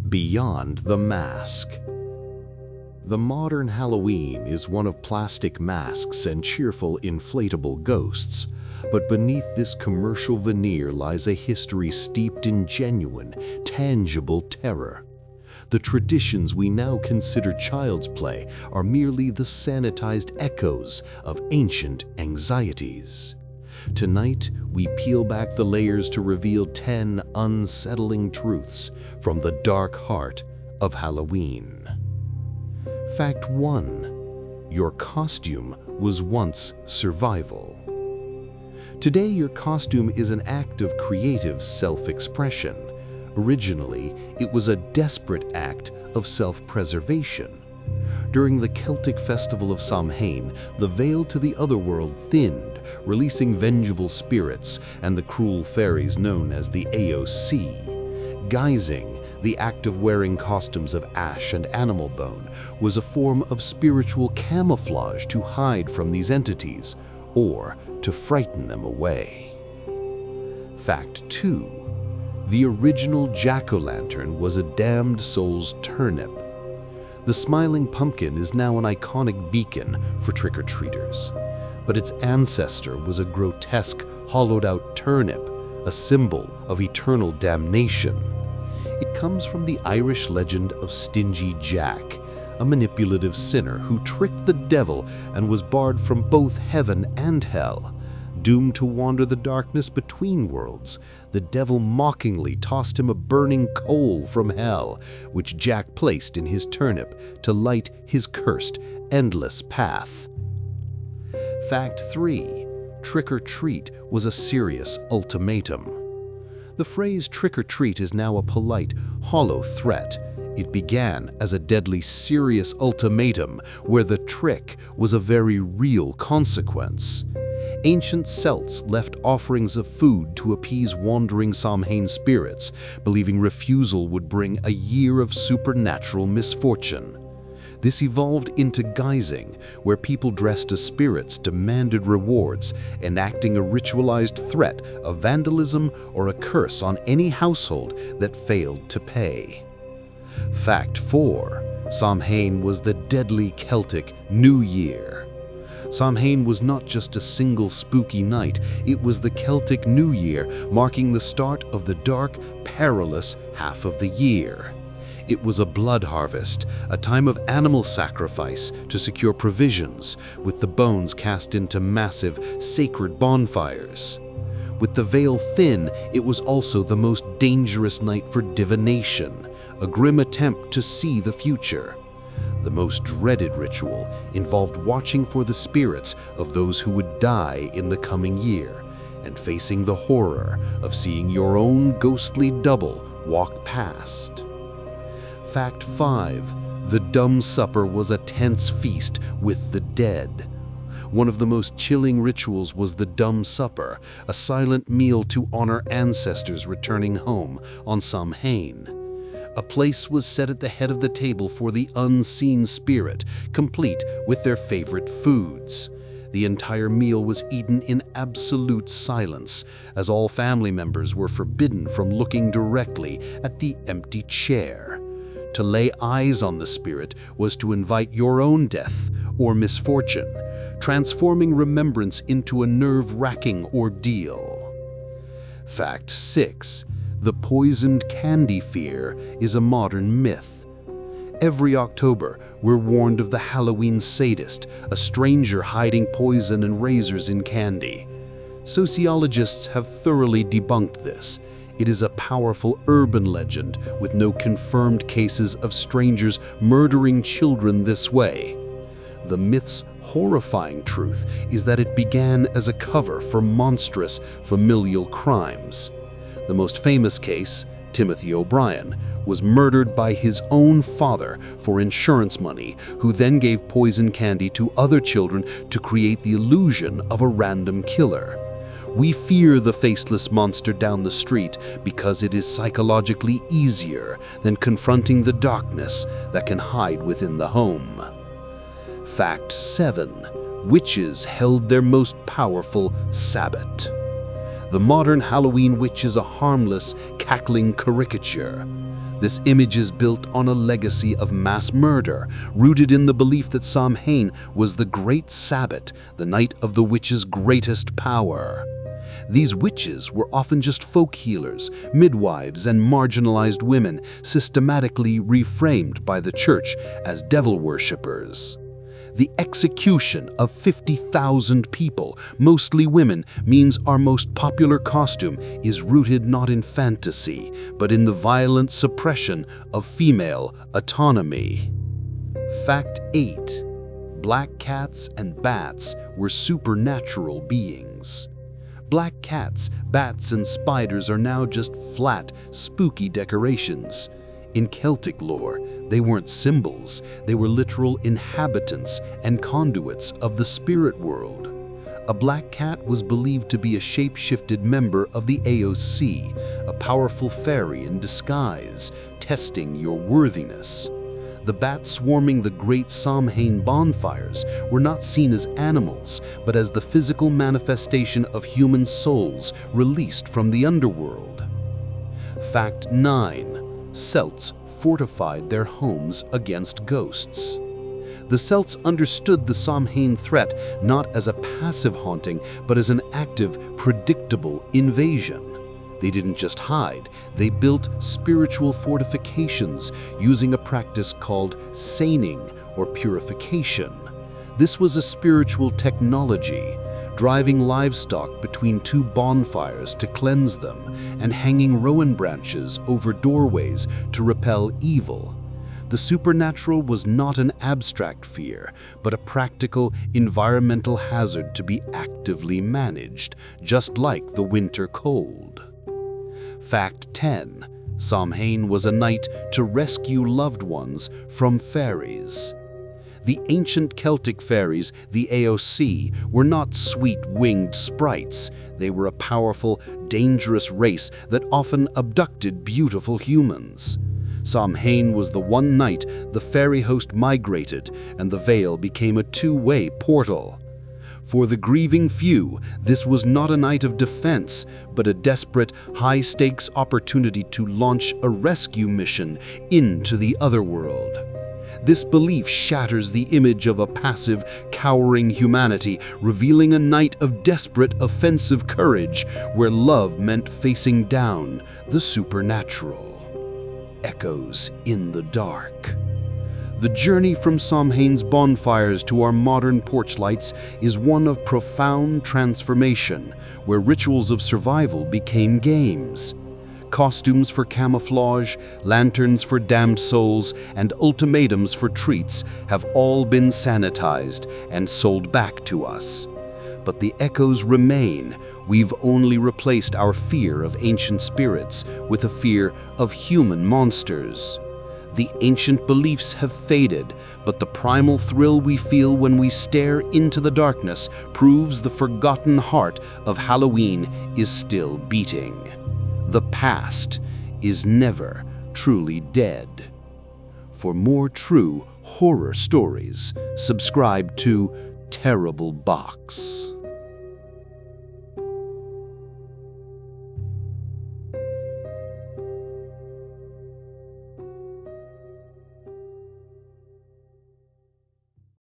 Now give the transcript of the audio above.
Beyond the mask. The modern Halloween is one of plastic masks and cheerful inflatable ghosts, but beneath this commercial veneer lies a history steeped in genuine, tangible terror. The traditions we now consider child's play are merely the sanitized echoes of ancient anxieties. Tonight, we peel back the layers to reveal 10 unsettling truths from the dark heart of Halloween. Fact 1. Your costume was once survival. Today, your costume is an act of creative self-expression. Originally, it was a desperate act of self-preservation. During the Celtic festival of Samhain, the veil to the otherworld thinned, releasing vengeful spirits and the cruel fairies known as the AOC. Guising, the act of wearing costumes of ash and animal bone, was a form of spiritual camouflage to hide from these entities or to frighten them away. Fact 2. The original jack-o'-lantern was a damned soul's turnip. The smiling pumpkin is now an iconic beacon for trick-or-treaters, but its ancestor was a grotesque, hollowed-out turnip, a symbol of eternal damnation. It comes from the Irish legend of Stingy Jack, a manipulative sinner who tricked the devil and was barred from both heaven and hell. Doomed to wander the darkness between worlds, the devil mockingly tossed him a burning coal from hell, which Jack placed in his turnip to light his cursed, endless path. Fact 3. Trick or treat was a serious ultimatum. The phrase trick or treat is now a polite, hollow threat. It began as a deadly serious ultimatum where the trick was a very real consequence. Ancient Celts left offerings of food to appease wandering Samhain spirits, believing refusal would bring a year of supernatural misfortune. This evolved into guising, where people dressed as spirits demanded rewards, enacting a ritualized threat of vandalism or a curse on any household that failed to pay. Fact 4. Samhain was the deadly Celtic New Year. Samhain was not just a single spooky night, it was the Celtic New Year, marking the start of the dark, perilous half of the year. It was a blood harvest, a time of animal sacrifice to secure provisions, with the bones cast into massive, sacred bonfires. With the veil thin, it was also the most dangerous night for divination, a grim attempt to see the future. The most dreaded ritual involved watching for the spirits of those who would die in the coming year and facing the horror of seeing your own ghostly double walk past. Fact 5. The Dumb Supper was a tense feast with the dead. One of the most chilling rituals was the Dumb Supper, a silent meal to honor ancestors returning home on Samhain. A place was set at the head of the table for the unseen spirit, complete with their favorite foods. The entire meal was eaten in absolute silence, as all family members were forbidden from looking directly at the empty chair. To lay eyes on the spirit was to invite your own death or misfortune, transforming remembrance into a nerve-wracking ordeal. Fact 6. The poisoned candy fear is a modern myth. Every October, we're warned of the Halloween sadist, a stranger hiding poison and razors in candy. Sociologists have thoroughly debunked this. It is a powerful urban legend with no confirmed cases of strangers murdering children this way. The myth's horrifying truth is that it began as a cover for monstrous familial crimes. The most famous case, Timothy O'Brien, was murdered by his own father for insurance money, who then gave poison candy to other children to create the illusion of a random killer. We fear the faceless monster down the street because it is psychologically easier than confronting the darkness that can hide within the home. Fact 7. Witches held their most powerful Sabbat. The modern Halloween witch is a harmless, cackling caricature. This image is built on a legacy of mass murder, rooted in the belief that Samhain was the great Sabbath, the night of the witch's greatest power. These witches were often just folk healers, midwives, and marginalized women, systematically reframed by the church as devil worshippers. The execution of 50,000 people, mostly women, means our most popular costume is rooted not in fantasy, but in the violent suppression of female autonomy. Fact 8. Black cats and bats were supernatural beings. Black cats, bats, and spiders are now just flat, spooky decorations. In Celtic lore, they weren't symbols, they were literal inhabitants and conduits of the spirit world. A black cat was believed to be a shape-shifted member of the AOC, a powerful fairy in disguise, testing your worthiness. The bats swarming the great Samhain bonfires were not seen as animals, but as the physical manifestation of human souls released from the underworld. Fact 9. Celts fortified their homes against ghosts. The Celts understood the Samhain threat not as a passive haunting, but as an active, predictable invasion. They didn't just hide, they built spiritual fortifications using a practice called seining or purification. This was a spiritual technology, driving livestock between two bonfires to cleanse them and hanging rowan branches over doorways to repel evil. The supernatural was not an abstract fear, but a practical environmental hazard to be actively managed, just like the winter cold. Fact 10. Samhain was a night to rescue loved ones from fairies. The ancient Celtic fairies, the AOC, were not sweet-winged sprites. They were a powerful, dangerous race that often abducted beautiful humans. Samhain was the one night the fairy host migrated, and the veil became a two-way portal. For the grieving few, this was not a night of defense, but a desperate, high-stakes opportunity to launch a rescue mission into the otherworld. This belief shatters the image of a passive, cowering humanity, revealing a night of desperate, offensive courage where love meant facing down the supernatural. Echoes in the dark. The journey from Samhain's bonfires to our modern porch lights is one of profound transformation, where rituals of survival became games. Costumes for camouflage, lanterns for damned souls, and ultimatums for treats have all been sanitized and sold back to us. But the echoes remain. We've only replaced our fear of ancient spirits with a fear of human monsters. The ancient beliefs have faded, but the primal thrill we feel when we stare into the darkness proves the forgotten heart of Halloween is still beating. The past is never truly dead. For more true horror stories, subscribe to Terrible Box.